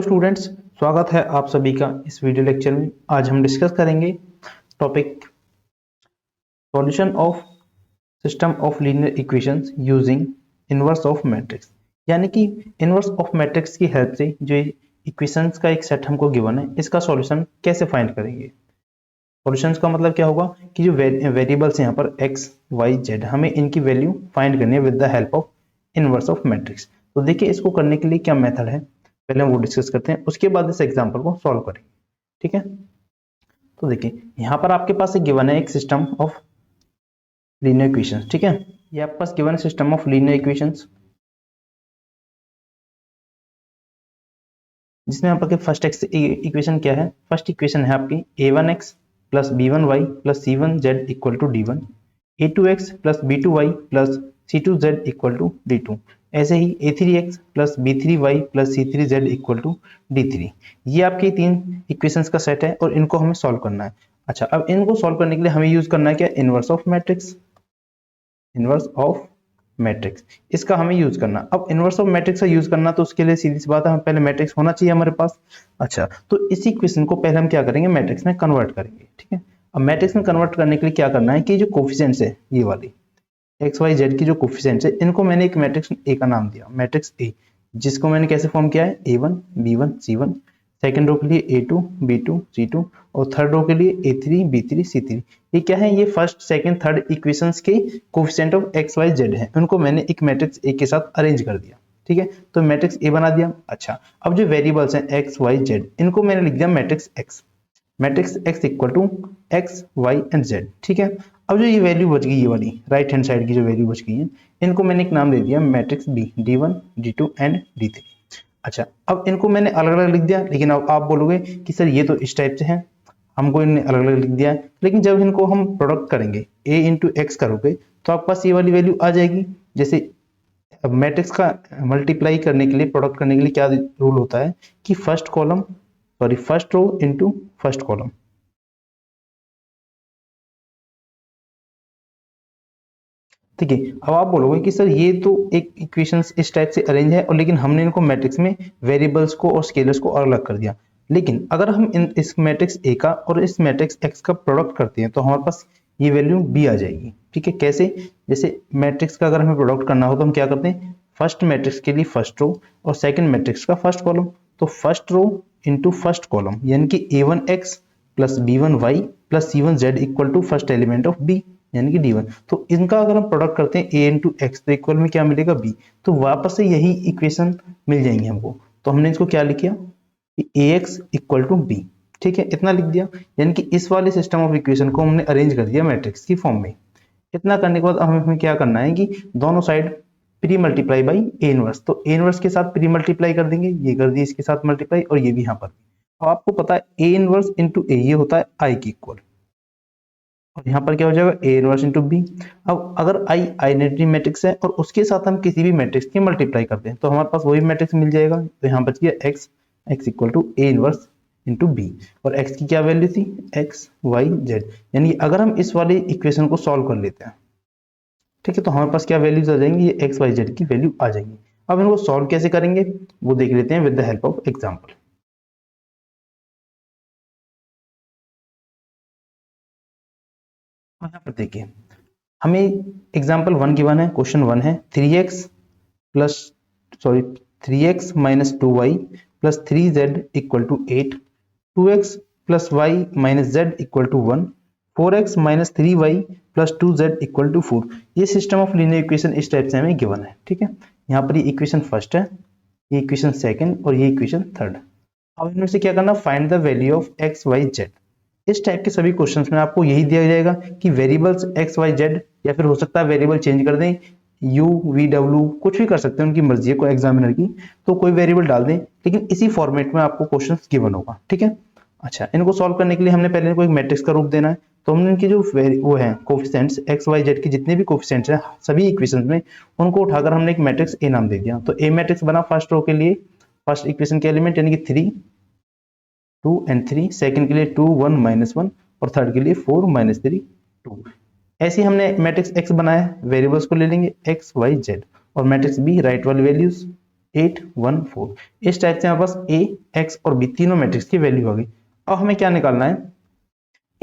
Students, स्वागत है आप सभी का इस वीडियो लेक्चर में। आज हम डिस्कस करेंगे topic solution of system of linear equations using inverse of matrix. यानी कि इनवर्स ऑफ मैट्रिक्स की हेल्प से जो इक्वेशंस का एक सेट हमको गिवन है, इसका सॉल्यूशन कैसे फाइंड करेंगे। सॉल्यूशंस का मतलब क्या होगा कि जो वेरिएबल्स यहाँ पर एक्स वाई जेड, हमें इनकी वैल्यू फाइंड करनी है with the help of inverse of matrix. तो देखिए, इसको करने के लिए क्या मेथड है, पहले हम वो डिस्कस करते हैं, उसके बाद इस एग्जांपल को सॉल्व करेंगे। ठीक है, तो देखिए यहाँ पर आपके पास एक गिवन है एक सिस्टम ऑफ लीनियर इक्वेशंस। ठीक है, ये आपके पास गिवन है सिस्टम ऑफ लीनियर इक्वेशंस, जिसमें यहाँ पर फर्स्ट एक्स इक्वेशन क्या है। फर्स्ट इक्वेशन है आपकी a1x plus b1y plus c1z equal to d1, a2x plus b2y plus c2z equal to d2, ऐसे ही a3x plus b3y plus c3z equal to d3। ये आपकी तीन इक्वेशंस का सेट है और इनको हमें सॉल्व करना है। अच्छा, अब इनको सॉल्व करने के लिए हमें यूज करना है क्या, inverse of matrix. Inverse of matrix, इसका हमें यूज करना। अब इनवर्स ऑफ मैट्रिक्स का यूज करना तो उसके लिए सीधी सी बात है, हमें पहले मैट्रिक्स होना चाहिए हमारे पास। अच्छा, तो इसी क्वेश्चन को पहले हम क्या करेंगे, मैट्रिक्स में कन्वर्ट करेंगे। ठीक है, अब मैट्रिक्स में कन्वर्ट करने के लिए क्या करना है कि जो कोफिशिएंट्स है, ये वाली एक्स वाई जेड की जो कोफिशिएंट्स है, इनको मैंने एक मैट्रिक्स ए का नाम दिया, मैट्रिक्स ए, जिसको मैंने कैसे फॉर्म किया है, a1 b1 c1, second row के लिए a2 b2 c2 और थर्ड रो के लिए a3 b3 c3। ये क्या है, ये फर्स्ट सेकंड थर्ड इक्वेशंस के coefficient of x y z है, उनको मैंने एक मैट्रिक्स ए के साथ अरेंज कर दिया। ठीक है, तो मैट्रिक्स ए बना दिया। अच्छा, अब जो वेरिएबल्स हैं एक्स वाई जेड, इनको मैंने लिख दिया matrix x. Matrix x equal to x y and z. ठीक है, अब जो ये वैल्यू बच गई, ये वाली राइट हैंड साइड की जो वैल्यू बच गई है, इनको मैंने एक नाम दे दिया matrix B, d1 d2 and d3। अच्छा, अब इनको मैंने अलग अलग लिख दिया, लेकिन अब आप बोलोगे कि सर ये तो इस टाइप से है, हमको इन्हें अलग अलग लिख दिया है, लेकिन जब इनको हम प्रोडक्ट करेंगे a इंटू एक्स करोगे तो आपके पास ये वाली वैल्यू आ जाएगी। जैसे अब मैट्रिक्स का मल्टीप्लाई करने के लिए, प्रोडक्ट करने के लिए क्या रूल होता है कि first row into first column. ठीक है, अब आप बोलोगे कि सर ये तो एक इक्वेशंस इस टाइप से अरेंज है, और लेकिन हमने इनको मैट्रिक्स में वेरिएबल्स को और स्केलर्स को अलग कर दिया। लेकिन अगर हम इस मैट्रिक्स ए का और इस मैट्रिक्स एक्स का प्रोडक्ट करते हैं तो हमारे पास ये वैल्यू बी आ जाएगी। ठीक है, कैसे, जैसे मैट्रिक्स का अगर हमें प्रोडक्ट करना हो तो हम क्या करते हैं, फर्स्ट मैट्रिक्स के लिए फर्स्ट रो और सेकंड मैट्रिक्स का फर्स्ट कॉलम, तो first row into first column, यानी कि a1x plus b1y plus c1z equal to first element of b, यानी कि d1। तो इनका अगर हम प्रोडक्ट करते हैं a इंटू एक्स तो इक्वल में क्या मिलेगा, b। तो वापस से यही इक्वेशन मिल जाएंगे हमको। तो हमने इसको क्या लिख किया कि ax इक्वल टू b। ठीक है, इतना लिख दिया, यानी कि इस वाले सिस्टम ऑफ इक्वेशन को हमने अरेंज कर दिया मैट्रिक्स की फॉर्म में। इतना करने के बाद हमें क्या करना है कि दोनों side pre multiply by A inverse, तो ए इनवर्स के साथ प्री मल्टीप्लाई कर देंगे, ये कर दिए इसके साथ मल्टीप्लाई, और ये भी यहाँ पर। अब आपको पता है ए इनवर्स इंटू ए, ये होता है आई की इक्वल, और यहाँ पर क्या हो जाएगा ए इनवर्स इंटू बी। अब अगर आई आइडेंटिटी मैट्रिक्स है और उसके साथ हम किसी भी मैट्रिक्स की मल्टीप्लाई करते हैं तो हमारे पास वही मैट्रिक्स मिल जाएगा। तो यहाँ बच गया x, x equal to A inverse into B, और एक्स की क्या वैल्यू थी, एक्स वाई जेड। यानी अगर हम इस वाले इक्वेशन को सॉल्व कर लेते हैं, ठीक है, तो हमारे पास क्या वैल्यूज आ जाएंगी, ये एक्स वाई जेड की वैल्यू आ जाएंगी। अब इनको सॉल्व कैसे करेंगे वो देख लेते हैं with the help of example. यहाँ पर देखिए, हमें एग्जांपल वन गिवन है, क्वेश्चन वन है 3x plus sorry 3x minus 2y plus 3z equal to 8, 2x plus y minus z equal to 1, 4x minus 3y plus 2z equal to 4। ये system of linear equation इस type से हमें given है। ठीक है, यहाँ पर ये इक्वेशन फर्स्ट है, ये इक्वेशन सेकंड और ये इक्वेशन थर्ड। अब इनमें से क्या करना, find the value of x y z. इस टाइप के सभी क्वेश्चंस में आपको यही दिया जाएगा कि वेरिएबल्स एक्स वाई जेड, या फिर हो सकता है वेरिएबल चेंज कर दें, यू वी डब्ल्यू कुछ भी कर सकते हैं, उनकी मर्जी है को एग्जामिनर की, तो कोई वेरिएबल डाल दें, लेकिन इसी फॉर्मेट में आपको क्वेश्चंस गिवन होगा। ठीक है, अच्छा, इनको सॉल्व करने के लिए हमने पहले इनको एक मैट्रिक्स का रूप देना है, तो हमने इनकी जो वो है कोफिशिएंट्स एक्स वाई जेड के जितने भी कोफिशिएंट्स हैं सभी इक्वेशंस में, उनको उठाकर हमने एक मैट्रिक्स ए नाम दे दिया। तो ए मैट्रिक्स बना फर्स्ट रो के लिए फर्स्ट इक्वेशन के एलिमेंट, यानी कि 3 2 एंड 3, सेकंड के लिए 2 1 माइनस 1 और थर्ड के लिए 4 माइनस 3 2। ऐसे ही हमने मैट्रिक्स एक्स बनाया, वेरिएबल्स को ले लेंगे एक्स वाई जेड, और मैट्रिक्स बी राइट वाली वैल्यूज 8 1 4। इस टाइप से हमारे पास ए एक्स और बी तीनों मैट्रिक्स की वैल्यू आ गई। अब हमें क्या निकालना है,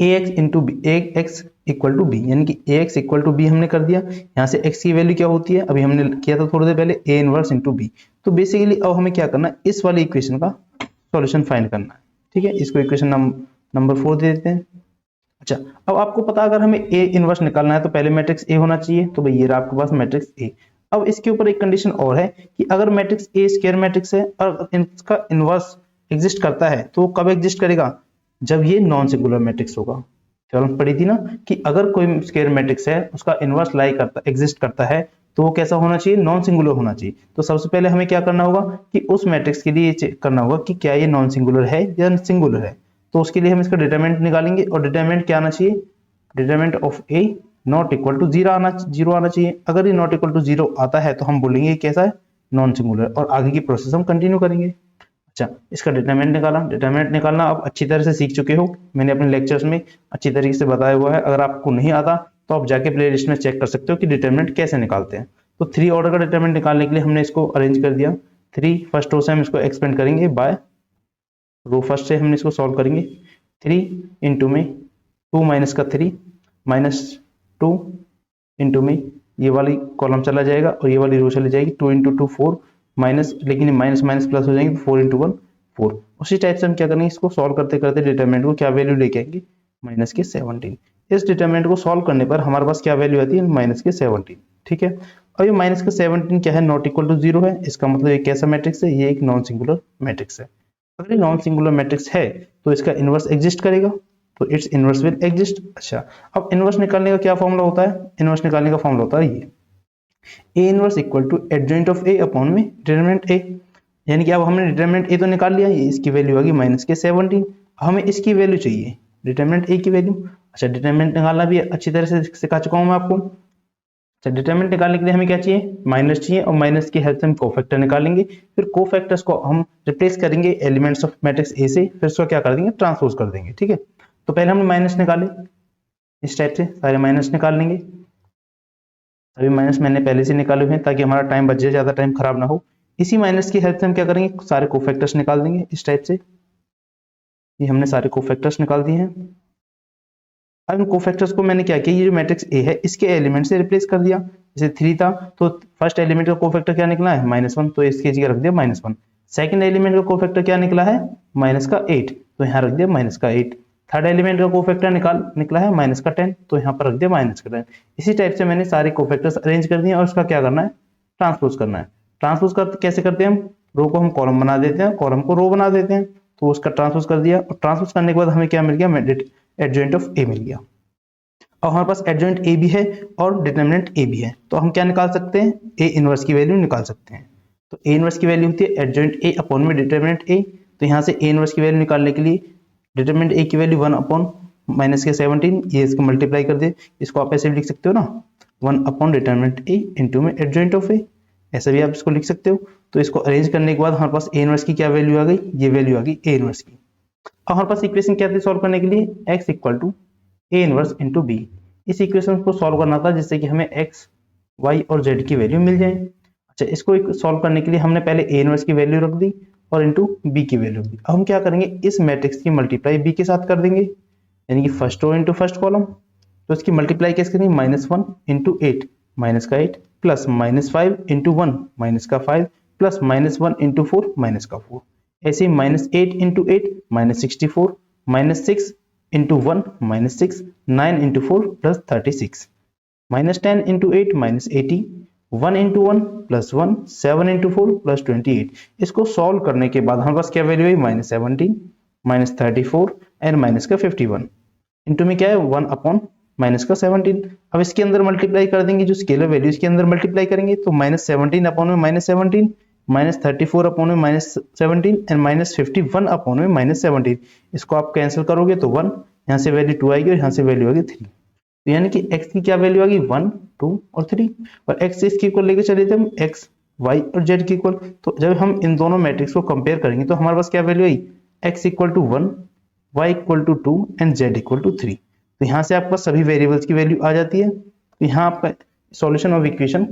A X into B, A X equal to B, यानी कि A X equal to B हमने कर दिया। यहाँ से एक्स की वैल्यू क्या होती है, अभी हमने किया था थोड़ी देर पहले, ए इनवर्स इंटू बी। तो बेसिकली अब हमें क्या करना है, इस वाली इक्वेशन का सॉल्यूशन फाइंड करना है। ठीक है, इसको इक्वेशन नंबर 4 दे देते हैं। अच्छा, अब आपको पता अगर हमें ए इनवर्स निकालना है तो पहले मैट्रिक्स ए होना चाहिए, तो भाई ये रहा आपके पास मैट्रिक्स ए। अब इसके ऊपर एक कंडीशन और है कि अगर मैट्रिक्स ए स्क्वायर मैट्रिक्स है और इसका इनवर्स एग्जिस्ट करता है तो वो कब एग्जिस्ट करेगा, जब ये नॉन सिंगुलर मैट्रिक्स होगा। चलो पढ़ी थी ना कि अगर कोई स्क्वायर मैट्रिक्स है उसका इनवर्स लाई करता एग्जिस्ट करता है तो वो कैसा होना चाहिए, नॉन सिंगुलर होना चाहिए। तो सबसे पहले हमें क्या करना होगा कि उस मैट्रिक्स के लिए चेक करना होगा कि क्या ये नॉन सिंगुलर है या सिंगुलर है। तो उसके लिए हम इसका डिटरमिनेंट निकालेंगे और डिटरमिनेंट क्या आना चाहिए, determinant of A not equal to zero आना चाहिए। अगर ये नॉट इक्वल टू जीरो आता है तो हम बोलेंगे कैसा है, नॉन सिंगुलर, और आगे की प्रोसेस हम कंटिन्यू करेंगे। अच्छा, इसका डिटरमिनेंट निकाला, डिटरमिनेंट निकालना आप अच्छी तरह से सीख चुके हो, मैंने अपने लेक्चर्स में अच्छी तरीके से बताया हुआ है। अगर आपको नहीं आता तो आप जाके प्ले लिस्ट में चेक कर सकते हो कि डिटरमिनेंट कैसे निकालते हैं। तो 3 ऑर्डर का डिटरमिनेंट निकालने के लिए हमने इसको अरेंज कर दिया। 3 फर्स्ट रो से हम इसको एक्सपेंड करेंगे बाय रो, फर्स्ट से हमने इसको सॉल्व करेंगे। 3 इंटू में 2 माइनस का 3 माइनस 2 इंटू में ये वाली कॉलम चला जाएगा और ये वाली रो चली जाएगी। 2 इंटू 2 4 माइनस, लेकिन माइनस माइनस प्लस हो जाएंगे, 4 इंटू 1 4। उसी टाइप से हम क्या करेंगे, इसको सॉल्व करते करते डिटरमिनेंट को क्या वैल्यू लेके आएंगे, माइनस के 17। इस डिटरमिनेंट को सॉल्व करने पर हमारे पास क्या वैल्यू आती है, माइनस के 17। ठीक है, और ये माइनस का 17 क्या है, नॉट इक्वल टू जीरो है। इसका मतलब ये कैसा मैट्रिक्स है, ये एक नॉन सिंगुलर मैट्रिक्स है। अगर ये नॉन सिंगुलर मैट्रिक्स है तो इसका इनवर्स एग्जिस्ट करेगा, तो इट्स इनवर्स विल एग्जिस्ट। अच्छा, अब इनवर्स निकालने का क्या फॉर्मूला होता है, इनवर्स निकालने का फॉर्मूला होता है ये A inverse equal to adjoint of A upon में डिटरमिनेंट ए। यानी कि अब हमने डिटरमिनेंट ए तो निकाल लिया, ये इसकी वैल्यू आ गई माइनस के 17। हमें इसकी वैल्यू चाहिए, डिटरमिनेंट ए की वैल्यू। अच्छा, डिटरमिनेंट निकालना भी अच्छी तरह से सिखा चुका हूं मैं आपको। अच्छा, डिटरमिनेंट निकालने के लिए हमें क्या चाहिए, माइनस चाहिए, और माइनस की हेल्प से हम कोफैक्टर निकालेंगे। फिर कोफैक्टर्स को हम रिप्लेस करेंगे एलिमेंट्स ऑफ मैट्रिक्स ए से, फिर उसको क्या कर देंगे, ट्रांसपोज कर देंगे। ठीक है, तो पहले हमने माइनस निकाले, इस टाइप से सारे माइनस निकाल लेंगे। सभी माइनस मैंने पहले से निकाले हुए हैं ताकि हमारा टाइम बच जाए, ज्यादा टाइम खराब ना हो। इसी माइनस की हेल्प से हम क्या करेंगे, सारे कोफैक्टर्स निकाल देंगे इस टाइप से। ये हमने सारे कोफैक्टर्स निकाल दिए हैं। अब इन कोफैक्टर्स को मैंने क्या किया, ये जो मैट्रिक्स ए है इसके एलिमेंट से रिप्लेस कर दिया। जैसे 3 था तो फर्स्ट एलिमेंट का कोफैक्टर क्या निकला है, -1, तो इसकी जगह रख दिया -1। सेकंड एलिमेंट का कोफैक्टर क्या निकला है, -8, तो यहाँ रख दिया -8। थर्ड एलिमेंट का कोफैक्टर निकला है -10, तो यहाँ पर रख दिया -10। इसी टाइप से मैंने सारे कोफैक्टर्स अरेंज कर दिए और उसका क्या करना है, ट्रांसपोज करना है। ट्रांसपोज कैसे करते हैं, हम रो को हम कॉलम बना देते हैं, कॉलम को रो बना देते हैं। तो उसका ट्रांसपोज कर दिया, और ट्रांसपोज करने के बाद हमें क्या मिल गया, एडजॉइंट ऑफ ए मिल गया। और हमारे पास एडजॉइंट ए भी है और डिटरमिनेंट ए भी है, तो हम क्या निकाल सकते हैं, ए इनवर्स की वैल्यू निकाल सकते हैं। तो ए इनवर्स की वैल्यू होती है एडजॉइंट ए अपॉन में डिटरमिनेंट ए। तो यहाँ से ए इनवर्स की वैल्यू निकालने के लिए डिटरमिनेंट ए की वैल्यू 1 अपॉन माइनस के 17, ये इसको मल्टीप्लाई कर दे। इसको आप ऐसे भी लिख सकते हो ना, 1 अपॉन डिटरमिनेंट ए इंटू में एडजॉइंट ऑफ ए, ऐसा भी आप इसको लिख सकते हो। तो इसको अरेंज करने के बाद हमारे पास ए इनवर्स की क्या वैल्यू आ गई, ये वैल्यू आ गई ए इनवर्स की। अब हमारे पास इक्वेशन क्या थी सॉल्व करने के लिए, x equal to A inverse into B. इस इक्वेशन को सॉल्व करना था जिससे कि हमें x, y और z की वैल्यू मिल जाए। अच्छा, इसको सॉल्व करने के लिए हमने पहले ए इनवर्स की वैल्यू रख दी और इंटू बी की वैल्यू दी। अब हम क्या करेंगे, इस मैट्रिक्स की मल्टीप्लाई बी के साथ कर देंगे, यानी कि first row into first column. तो इसकी मल्टीप्लाई कैसे करेंगे, -1 इंटू 8, माइनस का 8, प्लस -5 इंटू 1, माइनस का 5, प्लस -1 इंटू 4, माइनस का 4। ऐसे ही -8 into 8, -64, -6 into 1, -6, 9 into 4 plus 36, -10 into 8, -80, 1 into 1 plus 1, 7 into 4 plus 28। इसको सॉल्व करने के बाद हमारे पास क्या वैल्यू है, -17, -34 एंड माइनस का 51 इंटू में क्या है 1 अपॉन माइनस का 17। अब इसके अंदर मल्टीप्लाई कर देंगे, जो स्केलर वैल्यू इसके अंदर मल्टीप्लाई करेंगे तो -17 अपॉन में -17, -34 अपॉन में -17 एंड -51 अपॉन में -17। इसको आप कैंसिल करोगे तो 1, यहाँ से वैल्यू 2 आएगी और यहाँ से वैल्यू आएगी 3। तो यानी कि x की क्या वैल्यू आ गई, 1, 2 और 3। और x इसके इक्वल लेके चले थे हम, x, y और z के इक्वल। तो जब हम इन दोनों मैट्रिक्स को कंपेयर करेंगे तो हमारे पास क्या वैल्यू आई, x equal to 1, y equal to 2 and z equal to 3। तो यहाँ से आपका सभी वेरिएबल्स की वैल्यू आ जाती है। तो यहाँ आपका सॉल्यूशन ऑफ इक्वेशन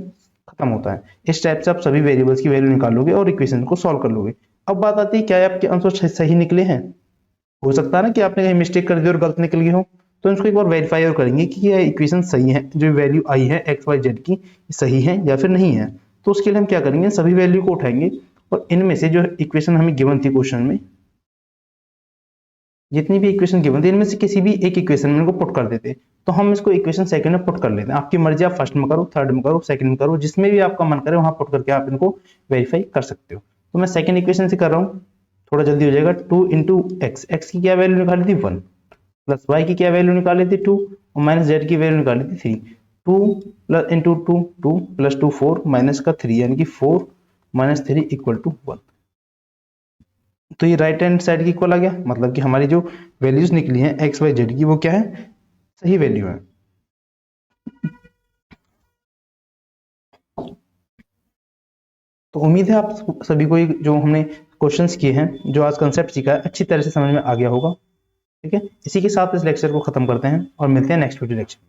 खत्म होता है। इस टाइप से आप सभी वेरिएबल्स की वैल्यू निकालोगे और इक्वेशन को सॉल्व कर लोगे। अब बात आती है क्या आपके आंसर सही निकले हैं। हो सकता है ना कि आपने कहीं मिस्टेक कर दी और गलत निकल गई हो, तो इसको एक बार वेरीफाई और करेंगे कि ये इक्वेशन सही है, जो वैल्यू आई है एक्स वाई जेड की सही है या फिर नहीं है। तो उसके लिए हम क्या करेंगे, सभी वैल्यू को उठाएंगे और इनमें से जो इक्वेशन हमें गिवन थी क्वेश्चन में, जितनी भी इक्वेशन गिवन थी इनमें से किसी भी एक इक्वेशन में इनको पुट कर देते। तो हम इसको इक्वेशन सेकंड में पुट कर लेते हैं। आपकी मर्जी, आप फर्स्ट में करो, थर्ड में करो, सेकंड में करो, जिसमें भी आपका मन करे वहां पुट करके आप इनको वेरीफाई कर सकते हो। तो मैं सेकंड इक्वेशन से कर रहा हूँ, थोड़ा जल्दी हो जाएगा। 2 इंटू एक्स की क्या वैल्यू निकाली थी 1, प्लस वाई की क्या वैल्यू निकाली थी 2, और माइनस जेड की वैल्यू निकाली थी 3। 2 प्लस इंटू 2 2 प्लस 2 4 माइनस का 3, यानी कि 4 माइनस 3 इक्वल टू 1। तो ये राइट हैंड साइड की इक्वल आ गया, मतलब कि हमारी जो वैल्यूज निकली हैं एक्स वाई जेड की वो क्या है, सही वैल्यू है। तो उम्मीद है आप सभी को जो हमने क्वेश्चंस किए हैं, जो आज कंसेप्ट सीखा है, अच्छी तरह से समझ में आ गया होगा। ठीक है, इसी के साथ इस लेक्चर को खत्म करते हैं और मिलते हैं नेक्स्ट वीडियो लेक्चर।